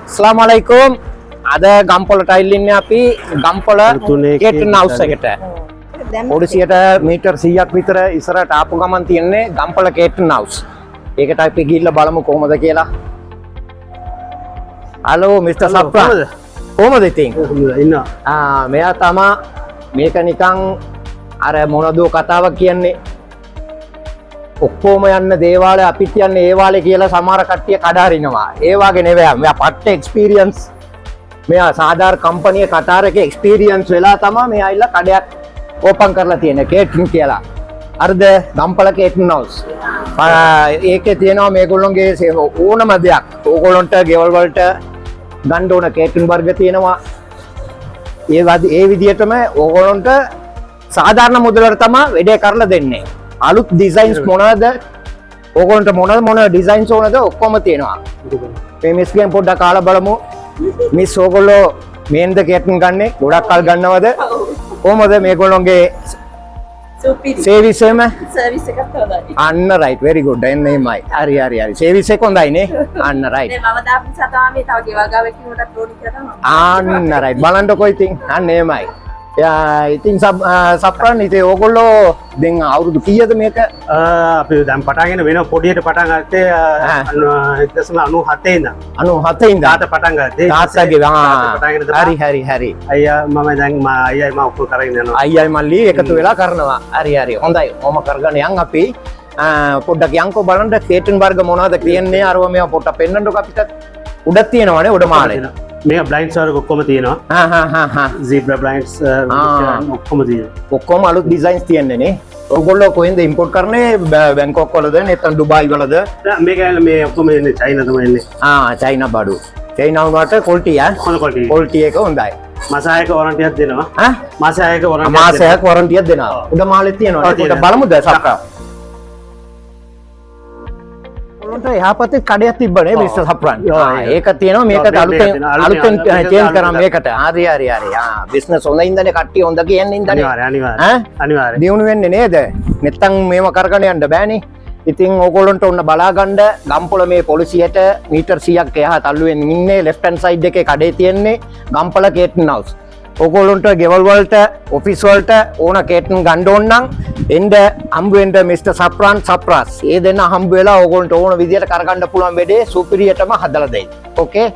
Assalamualaikum. Ada ගම්පොළට අයිල්ලින්නේ අපි Gampola gate house එකට. පොලිසියට මීටර් 100ක් විතර ඉස්සරහට ආපු ගමන් තියෙන්නේ ගම්පොළ ගේට් හවුස්. ඒකට අපි ගිහිල්ලා බලමු කොහොමද කියලා. Hello mister Sapra. කොහොමද ඉතින්? ඉන්නවා. මෙයා තමයි මේක නිකන් අර මොනදෝ කතාවක් කියන්නේ. ඔක්කොම යන්න දේවාලය අපිත් යන්නේ ඒ වාලේ කියලා සමහර කට්ටිය කඩාරිනවා. ඒ වගේ නෙවෙයි. මෙයා පට්ට එක්ස්පීරියන්ස්. මෙයා සාධාරණ කම්පැනි කටාර එකේ එක්ස්පීරියන්ස් වෙලා තමයි මේ ආයිලා කඩයක් ඕපන් කරලා තියෙන්නේ කේටරින් කියලා. අර්ධ ගම්පල කේටරින් හවුස්. ඒකේ තියෙනවා මේගොල්ලොන්ගේ ඕනම දෙයක්. ඕගොල්ලන්ට ගෙවල් වලට ගන්න ඕන කේටරින් වර්ග තියෙනවා. ඒ විදිහටම ඕගොල්ලන්ට සාධාරණ මුදලට තමයි වැඩේ කරලා දෙන්නේ. අලුත් ඩිසයින්ස් මොනවද? ඕගොල්ලන්ට මොන ඩිසයින්ස් ඕනද ඔක්කොම තියෙනවා. මේ මිස්ගෙන් පොඩ්ඩක් කාලා බලමු. මිස් ඕගොල්ලෝ මේන්ද කේටරින් ගන්නේ ගොඩක් කල් ගන්නවද? කොහමද මේගොල්ලෝගේ සර්විස් එක? සර්විස් එකත් හොඳයි. අන්න රයිට් very good. එන්නේමයි. හරි. සර්විස් එක හොඳයි නේ. අන්න රයිට්. මම දාපු නිසා තමයි තව ගෙවල් ගාවක් කිනුටත් ඕනි කියලා තමයි. අන්න රයිට්. බලන්නකෝ ඉතින්. අන්න එහෙමයි. ඉතින් සප්‍රන් ඉතින් ඕගොල්ලෝ දැන් අවුරුදු කීයද මේක? අපි දැන් පටන්ගෙන වෙන පොඩියට පටන් ගත්තේ 97 ඉඳන්. 97 ඉඳන්. තාත්තා පටන් ගත්තේ. තාත්තගේ හරි. අයියා මම දැන් අයියයි මම ඔක්කොම කරගෙන යනවා. අයියයි මල්ලි එකතු වෙලා කරනවා. හරි. හොඳයි. ඔහොම කරගෙන යන් අපි පොඩ්ඩක් යන්කෝ බලන්න කේටරින් වර්ග මොනවද කියන්නේ අරව මේවා පොඩ්ඩක් පෙන්නන්නකෝ අපිට. උඩක් තියෙනවනේ උඩ මාලේ. මේ බ්ලයින්ඩ්ස් වර්ග ඔක්කොම තියෙනවා. zebra blinds ඔක්කොම තියෙනවා. ඔක්කොම අලුත් ඩිසයින්ස් තියෙන්නේ නේ. ඔයගොල්ලෝ කොහෙන්ද ඉම්පෝට් කරන්නේ? බැංකොක් වලද නැත්නම් ඩුබායි වලද? මේක මේ ඔක්කොම එන්නේ චයිනා තමයි එන්නේ. චයිනා බඩු. චයිනා වලට ක්වොලිටි හොඳ ක්වොලිටි. ක්වොලිටි එක හොඳයි. මාසයක වොරන්ටියක් දෙනවා. මාසයක වොරන්ටියක් දෙනවා. උඩ මාලේ තියෙනවා. ඒක බලමුද සක්කා? එහා පැත්තේ කඩයක් තිබ්බනේ මිස්ටර් සප්‍රන්. ඒක තියෙනවා මේක අලුතෙන් චේන්ජ් කරා මේකට. හරි. බිස්නස් හොඳින්දනේ කට්ටිය හොඳ කියන්නේ ඉඳනේ. අනිවාර්යයෙන්. දියුණු වෙන්නේ නේද? නැත්තම් මේව කරගෙන යන්න බෑනේ. ඉතින් ඕගොල්ලන්ට ඔන්න බලා ගන්න ගම්පොළ මේ පොලිසියට මීටර් 100ක් එහා තල්ලුවෙන් ඉන්නේ ලෙෆ්ට් හෑන්ඩ් සයිඩ් එකේ කඩේ තියෙන්නේ ගම්පොළ කේටරින් හවුස්. ඕගොල්ලන්ට ගෙවල් වලට ඔෆිස් වලට ඕන කේටරින් ගන්න ඕන නම් එන්න හම්බ වෙන්න මිස්ටර් සප්‍රාන් සප්‍රාස්. ඒ දෙන්න හම්බ වෙලා ඕගොල්ලන්ට ඕන විදියට කරගන්න පුළුවන් වෙඩේ සුපිරියටම හදලා දෙයි. ඕකේ